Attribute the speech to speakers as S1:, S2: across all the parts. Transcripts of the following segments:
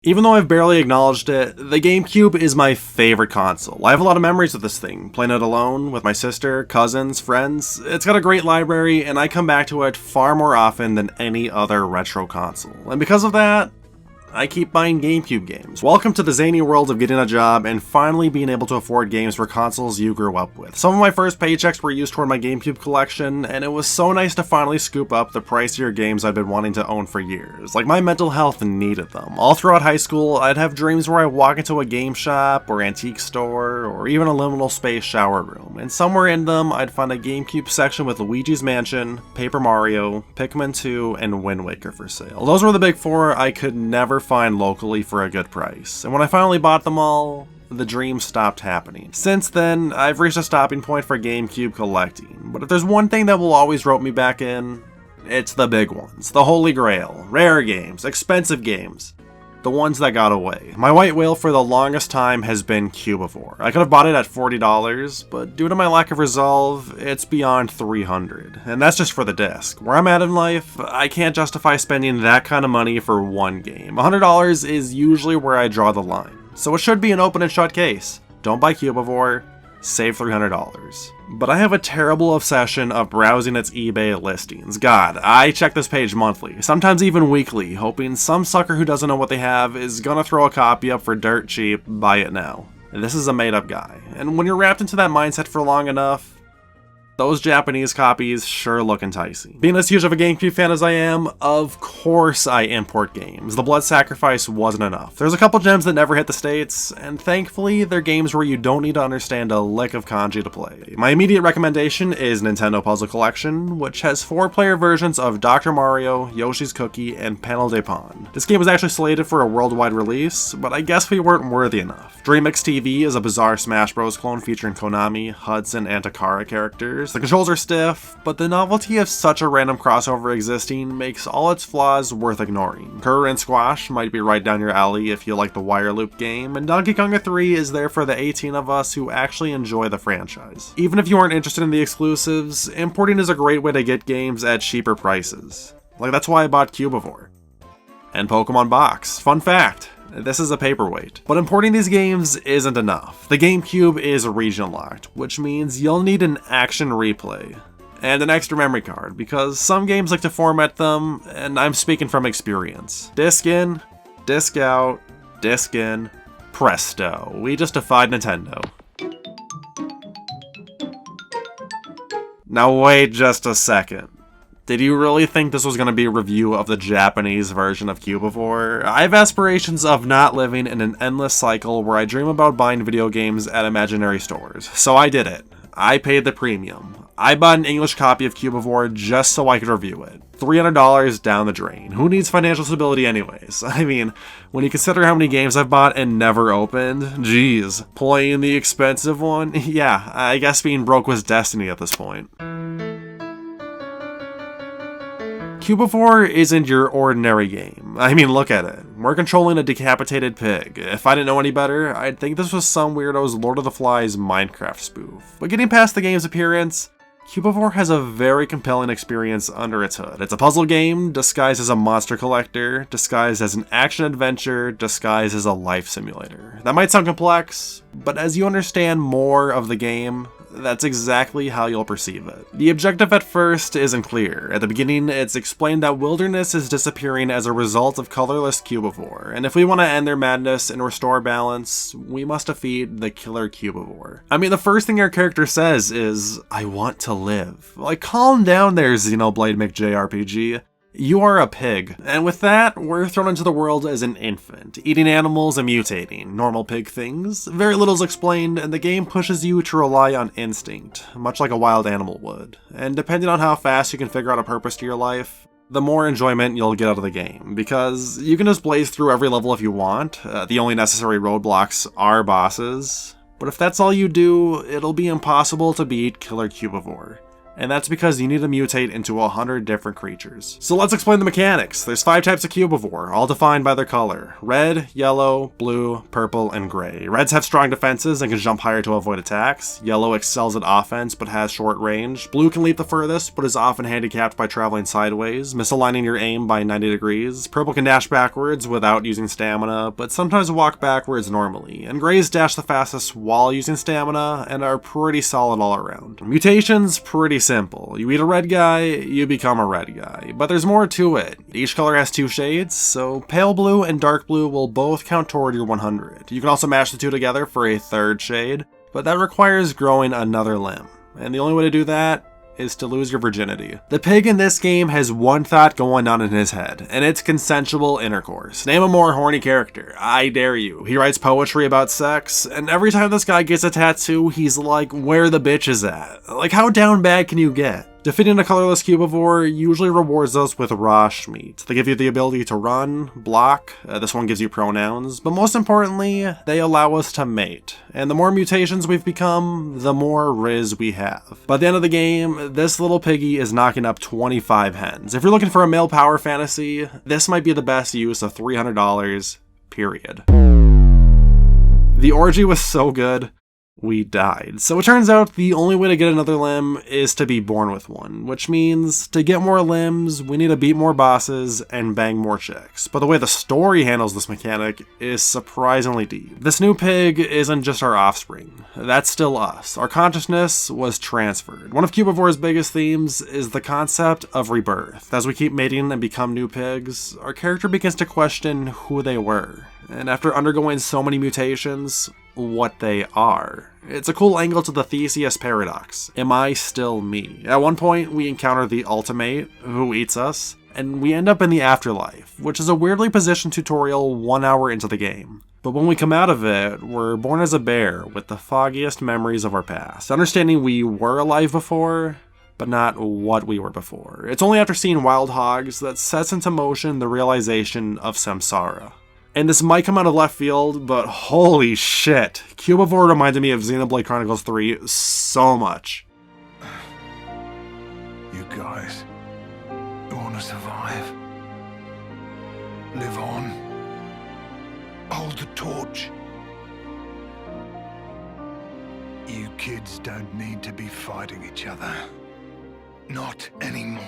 S1: Even though I've barely acknowledged it, the GameCube is my favorite console. I have a lot of memories with this thing, playing it alone, with my sister, cousins, friends. It's got a great library, and I come back to it far more often than any other retro console. And because of that, I keep buying GameCube games. Welcome to the zany world of getting a job and finally being able to afford games for consoles you grew up with. Some of my first paychecks were used toward my GameCube collection, and it was so nice to finally scoop up the pricier games I'd been wanting to own for years. Like, my mental health needed them. All throughout high school, I'd have dreams where I walk into a game shop, or antique store, or even a liminal space shower room, and somewhere in them, I'd find a GameCube section with Luigi's Mansion, Paper Mario, Pikmin 2, and Wind Waker for sale. Those were the big four I could never find locally for a good price, and when I finally bought them all, the dream stopped happening. Since then, I've reached a stopping point for GameCube collecting, but if there's one thing that will always rope me back in, it's the big ones. The holy grail. Rare games, expensive games. The ones that got away. My white whale for the longest time has been Cubivore. I could have bought it at $40, but due to my lack of resolve, it's beyond $300. And that's just for the disc. Where I'm at in life, I can't justify spending that kind of money for one game. $100 is usually where I draw the line. So it should be an open and shut case. Don't buy Cubivore, save $300. But I have a terrible obsession of browsing its eBay listings. God, I check this page monthly, sometimes even weekly, hoping some sucker who doesn't know what they have is gonna throw a copy up for dirt cheap, buy it now. This is a made-up guy. And when you're wrapped into that mindset for long enough, those Japanese copies sure look enticing. Being as huge of a GameCube fan as I am, of course I import games. The blood sacrifice wasn't enough. There's a couple gems that never hit the States, and thankfully they're games where you don't need to understand a lick of kanji to play. My immediate recommendation is Nintendo Puzzle Collection, which has 4-player versions of Dr. Mario, Yoshi's Cookie, and Panel de Pon. This game was actually slated for a worldwide release, but I guess we weren't worthy enough. DreamX TV is a bizarre Smash Bros. Clone featuring Konami, Hudson, and Takara characters. The controls are stiff, but the novelty of such a random crossover existing makes all its flaws worth ignoring. Kerr and Squash might be right down your alley if you like the wire loop game, and Donkey Konga 3 is there for the 18 of us who actually enjoy the franchise. Even if you aren't interested in the exclusives, importing is a great way to get games at cheaper prices. Like, that's why I bought Cubivore. And Pokemon Box. Fun fact. This is a paperweight. But importing these games isn't enough. The GameCube is region locked, which means you'll need an action replay and an extra memory card, because some games like to format them, and I'm speaking from experience. Disc in, disc out, disc in, presto. We just defied Nintendo. Now wait just a second. Did you really think this was going to be a review of the Japanese version of Cubivore? I have aspirations of not living in an endless cycle where I dream about buying video games at imaginary stores. So I did it. I paid the premium. I bought an English copy of Cubivore just so I could review it. $300 down the drain. Who needs financial stability anyways? I mean, when you consider how many games I've bought and never opened, geez, playing the expensive one? Yeah, I guess being broke was destiny at this point. Cubivore isn't your ordinary game. I mean, look at it. We're controlling a decapitated pig. If I didn't know any better, I'd think this was some weirdo's Lord of the Flies Minecraft spoof. But getting past the game's appearance, Cubivore has a very compelling experience under its hood. It's a puzzle game, disguised as a monster collector, disguised as an action-adventure, disguised as a life simulator. That might sound complex, but as you understand more of the game, that's exactly how you'll perceive it. The objective at first isn't clear. At the beginning, it's explained that wilderness is disappearing as a result of colorless Cubivore, and if we want to end their madness and restore balance, we must defeat the killer Cubivore. I mean, the first thing our character says is, "I want to live." Like, calm down there, Xenoblade McJRPG. You are a pig. And with that, we're thrown into the world as an infant, eating animals and mutating, normal pig things. Very little's explained, and the game pushes you to rely on instinct, much like a wild animal would. And depending on how fast you can figure out a purpose to your life, the more enjoyment you'll get out of the game, because you can just blaze through every level if you want. The only necessary roadblocks are bosses. But if that's all you do, it'll be impossible to beat Killer Cubivore. and that's because you need to mutate into 100 different creatures. So let's explain the mechanics. There's 5 types of Cubivore, all defined by their color: red, yellow, blue, purple, and gray. Reds have strong defenses and can jump higher to avoid attacks. Yellow excels at offense but has short range. Blue can leap the furthest but is often handicapped by traveling sideways, misaligning your aim by 90 degrees. Purple can dash backwards without using stamina, but sometimes walk backwards normally. And grays dash the fastest while using stamina and are pretty solid all around. Mutations, pretty simple. You eat a red guy, you become a red guy. But there's more to it. Each color has 2 shades, so pale blue and dark blue will both count toward your 100. You can also mash the 2 together for a 3rd shade, but that requires growing another limb. And the only way to do that is to lose your virginity. The pig in this game has one thought going on in his head, and it's consensual intercourse. Name a more horny character. I dare you. He writes poetry about sex, and every time this guy gets a tattoo, he's like, where the bitch is at? Like, how down bad can you get? Defeating a colorless Cubivore usually rewards us with raw meat. They give you the ability to run, block, this one gives you pronouns, but most importantly, they allow us to mate. And the more mutations we've become, the more Riz we have. By the end of the game, this little piggy is knocking up 25 hens. If you're looking for a male power fantasy, this might be the best use of $300, period. The orgy was so good, we died. So it turns out the only way to get another limb is to be born with one, which means to get more limbs, we need to beat more bosses and bang more chicks. But the way the story handles this mechanic is surprisingly deep. This new pig isn't just our offspring. That's still us. Our consciousness was transferred. One of Cubivore's biggest themes is the concept of rebirth. As we keep mating and become new pigs, our character begins to question who they were. And after undergoing so many mutations, what they are. It's a cool angle to the Theseus paradox. Am I still me? At one point, we encounter the ultimate, who eats us, and we end up in the afterlife, which is a weirdly positioned tutorial 1 hour into the game. But when we come out of it, we're born as a bear with the foggiest memories of our past, understanding we were alive before, but not what we were before. It's only after seeing Wild Hogs that sets into motion the realization of samsara. And this might come out of left field, but holy shit, Cubivore reminded me of Xenoblade Chronicles 3 so much.
S2: You guys, you want to survive? Live on. Hold the torch. You kids don't need to be fighting each other. Not anymore.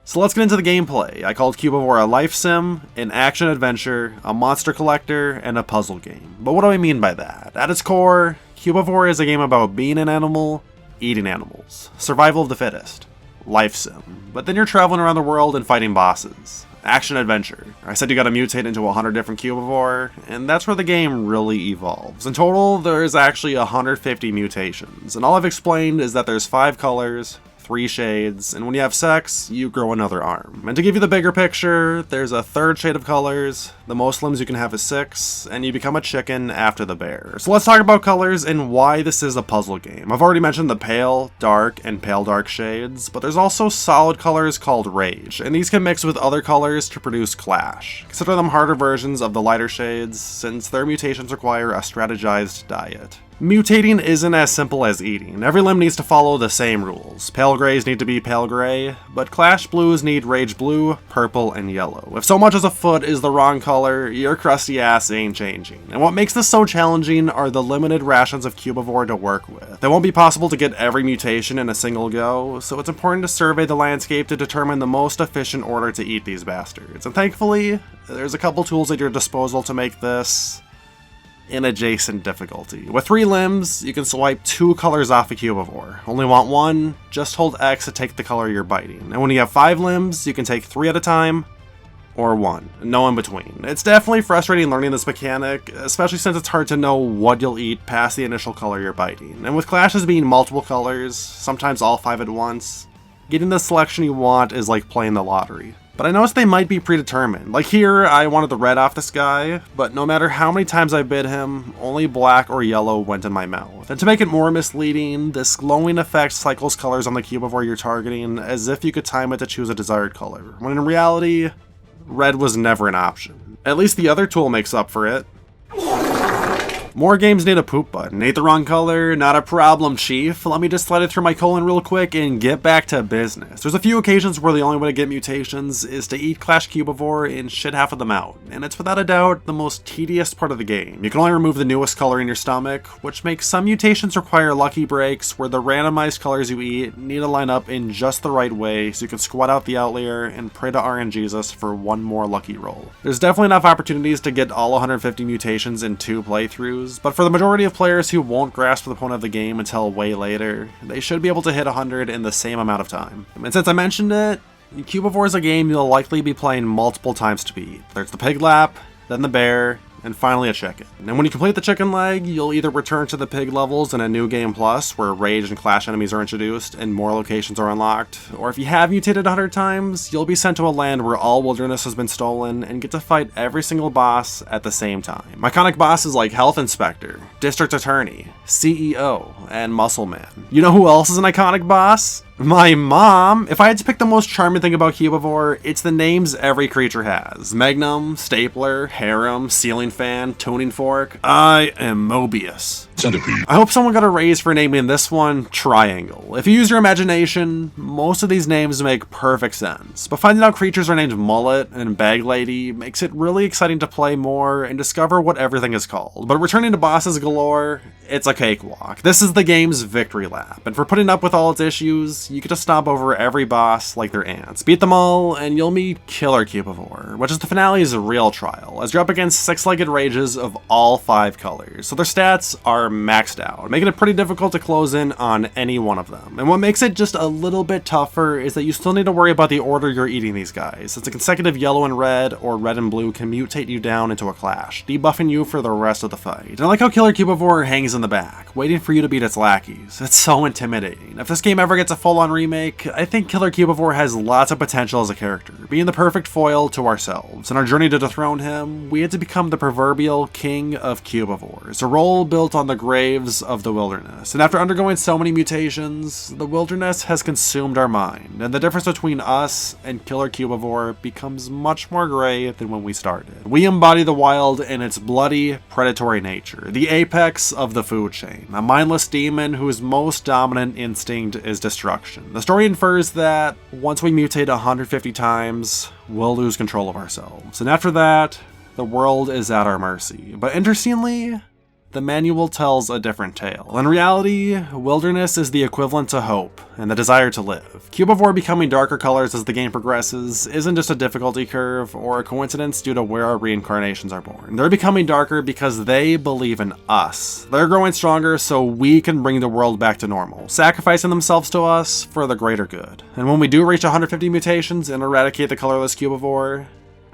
S1: So let's get into the gameplay. I called Cubivore a life sim, an action adventure, a monster collector, and a puzzle game. But what do I mean by that? At its core, Cubivore is a game about being an animal, eating animals, survival of the fittest, life sim. But then you're traveling around the world and fighting bosses. Action adventure. I said you gotta mutate into 100 different Cubivore, and that's where the game really evolves. In total, there's actually 150 mutations, and all I've explained is that there's 5 colors, 3 shades, and when you have sex, you grow another arm. And to give you the bigger picture, there's a 3rd shade of colors, the most limbs you can have is 6, and you become a chicken after the bear. So let's talk about colors and why this is a puzzle game. I've already mentioned the pale, dark, and pale dark shades, but there's also solid colors called rage, and these can mix with other colors to produce clash. Consider them harder versions of the lighter shades, since their mutations require a strategized diet. Mutating isn't as simple as eating. Every limb needs to follow the same rules. Pale grays need to be pale gray, but clash blues need rage blue, purple, and yellow. If so much as a foot is the wrong color, your crusty ass ain't changing. And what makes this so challenging are the limited rations of Cubivore to work with. It won't be possible to get every mutation in a single go, so it's important to survey the landscape to determine the most efficient order to eat these bastards. And thankfully, there's a couple tools at your disposal to make this in adjacent difficulty. With 3 limbs, you can swipe 2 colors off a Cubivore. Only want 1, just hold X to take the color you're biting. And when you have 5 limbs, you can take 3 at a time, or 1, no in between. It's definitely frustrating learning this mechanic, especially since it's hard to know what you'll eat past the initial color you're biting. And with clashes being multiple colors, sometimes all 5 at once, getting the selection you want is like playing the lottery. But I noticed they might be predetermined. Like here, I wanted the red off this guy, but no matter how many times I bit him, only black or yellow went in my mouth. And to make it more misleading, this glowing effect cycles colors on the Cubivore you're targeting as if you could time it to choose a desired color, when in reality, red was never an option. At least the other tool makes up for it. More games need a poop button. Ate the wrong color? Not a problem, chief. Let me just slide it through my colon real quick and get back to business. There's a few occasions where the only way to get mutations is to eat Clash Cubivore and shit half of them out, and it's without a doubt the most tedious part of the game. You can only remove the newest color in your stomach, which makes some mutations require lucky breaks where the randomized colors you eat need to line up in just the right way so you can squat out the outlier and pray to RNGesus for one more lucky roll. There's definitely enough opportunities to get all 150 mutations in 2 playthroughs, but for the majority of players who won't grasp the point of the game until way later, they should be able to hit 100 in the same amount of time. And since I mentioned it, Cubivore is a game you'll likely be playing multiple times to beat. There's the pig lap, then the bear, and finally a chicken. And when you complete the chicken leg, you'll either return to the pig levels in a new game plus, where rage and clash enemies are introduced and more locations are unlocked, or if you have mutated 100 times, you'll be sent to a land where all wilderness has been stolen and get to fight every single boss at the same time. Iconic bosses like Health Inspector, District Attorney, CEO, and Muscle Man. You know who else is an iconic boss? My mom! If I had to pick the most charming thing about Cubivore, it's the names every creature has. Magnum, Stapler, Harem, Ceiling Fan, Tuning Fork. I am Mobius.
S2: Centipede.
S1: I hope someone got a raise for naming this one Triangle. If you use your imagination, most of these names make perfect sense, but finding out creatures are named Mullet and Bag Lady makes it really exciting to play more and discover what everything is called. But returning to bosses galore, it's a cakewalk. This is the game's victory lap, and for putting up with all its issues, you get to stomp over every boss like they're ants. Beat them all, and you'll meet Killer Cubivore, which is the finale's real trial, as you're up against 6-legged rages of all 5 colors, so their stats are maxed out, making it pretty difficult to close in on any one of them. And what makes it just a little bit tougher is that you still need to worry about the order you're eating these guys, since a consecutive yellow and red or red and blue can mutate you down into a clash, debuffing you for the rest of the fight. And I like how Killer Cubivore hangs in the back, waiting for you to beat its lackeys. It's so intimidating. If this game ever gets a full-on remake, I think Killer Cubivore has lots of potential as a character, being the perfect foil to ourselves. In our journey to dethrone him, we had to become the proverbial king of Cubivores, a role built on the graves of the wilderness. And after undergoing so many mutations, the wilderness has consumed our mind, and the difference between us and Killer Cubivore becomes much more gray than when we started. We embody the wild in its bloody, predatory nature, the apex of the food chain, a mindless demon whose most dominant instinct is destruction. The story infers that once we mutate 150 times, we'll lose control of ourselves, and after that, the world is at our mercy. But interestingly, the manual tells a different tale. In reality, wilderness is the equivalent to hope and the desire to live. Cubivore becoming darker colors as the game progresses isn't just a difficulty curve or a coincidence due to where our reincarnations are born. They're becoming darker because they believe in us. They're growing stronger so we can bring the world back to normal, sacrificing themselves to us for the greater good. And when we do reach 150 mutations and eradicate the colorless Cubivore,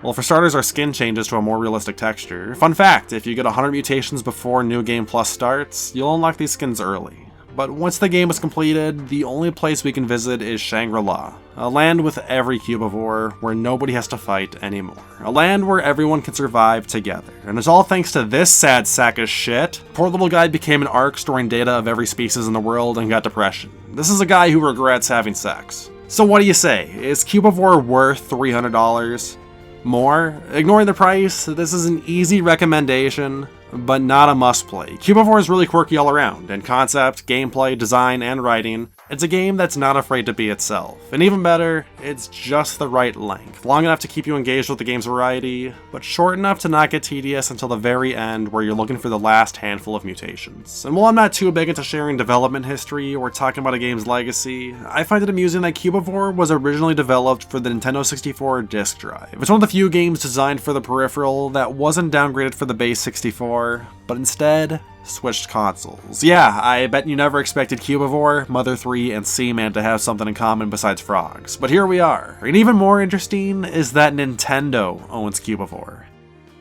S1: well, for starters, our skin changes to a more realistic texture. Fun fact, if you get 100 mutations before New Game Plus starts, you'll unlock these skins early. But once the game is completed, the only place we can visit is Shangri-La, a land with every Cubivore where nobody has to fight anymore. A land where everyone can survive together. And it's all thanks to this sad sack of shit. Poor little guy became an ARC storing data of every species in the world and got depression. This is a guy who regrets having sex. So what do you say? Is Cubivore worth $300? More? Ignoring the price, this is an easy recommendation, but not a must-play. Cubivore is really quirky all around, in concept, gameplay, design, and writing. It's a game that's not afraid to be itself. And even better, it's just the right length. Long enough to keep you engaged with the game's variety, but short enough to not get tedious until the very end where you're looking for the last handful of mutations. And while I'm not too big into sharing development history or talking about a game's legacy, I find it amusing that Cubivore was originally developed for the Nintendo 64 disk drive. It's one of the few games designed for the peripheral that wasn't downgraded for the base 64, but instead switched consoles. Yeah, I bet you never expected Cubivore, Mother 3, and Seaman to have something in common besides frogs, but here we are. And even more interesting is that Nintendo owns Cubivore.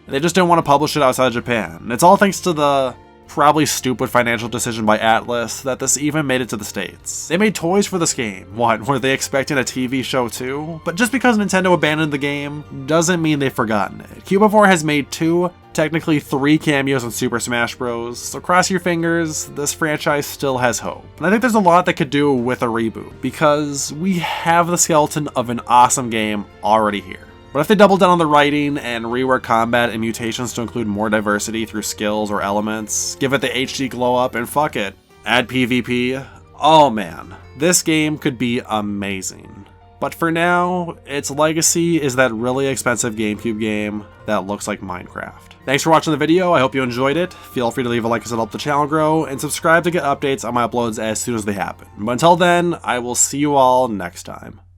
S1: They just didn't want to publish it outside of Japan. It's all thanks to the probably stupid financial decision by Atlus that this even made it to the States. They made toys for this game. What, were they expecting a TV show too? But just because Nintendo abandoned the game doesn't mean they've forgotten it. Cubivore has made 2, technically 3 cameos in Super Smash Bros, so cross your fingers, this franchise still has hope. And I think there's a lot that could do with a reboot, because we have the skeleton of an awesome game already here. But if they double down on the writing and rework combat and mutations to include more diversity through skills or elements, give it the HD glow up, and fuck it, add PvP, oh man, this game could be amazing. But for now, its legacy is that really expensive GameCube game that looks like Minecraft. Thanks for watching the video, I hope you enjoyed it. Feel free to leave a like as it helps the channel grow, and subscribe to get updates on my uploads as soon as they happen. But until then, I will see you all next time.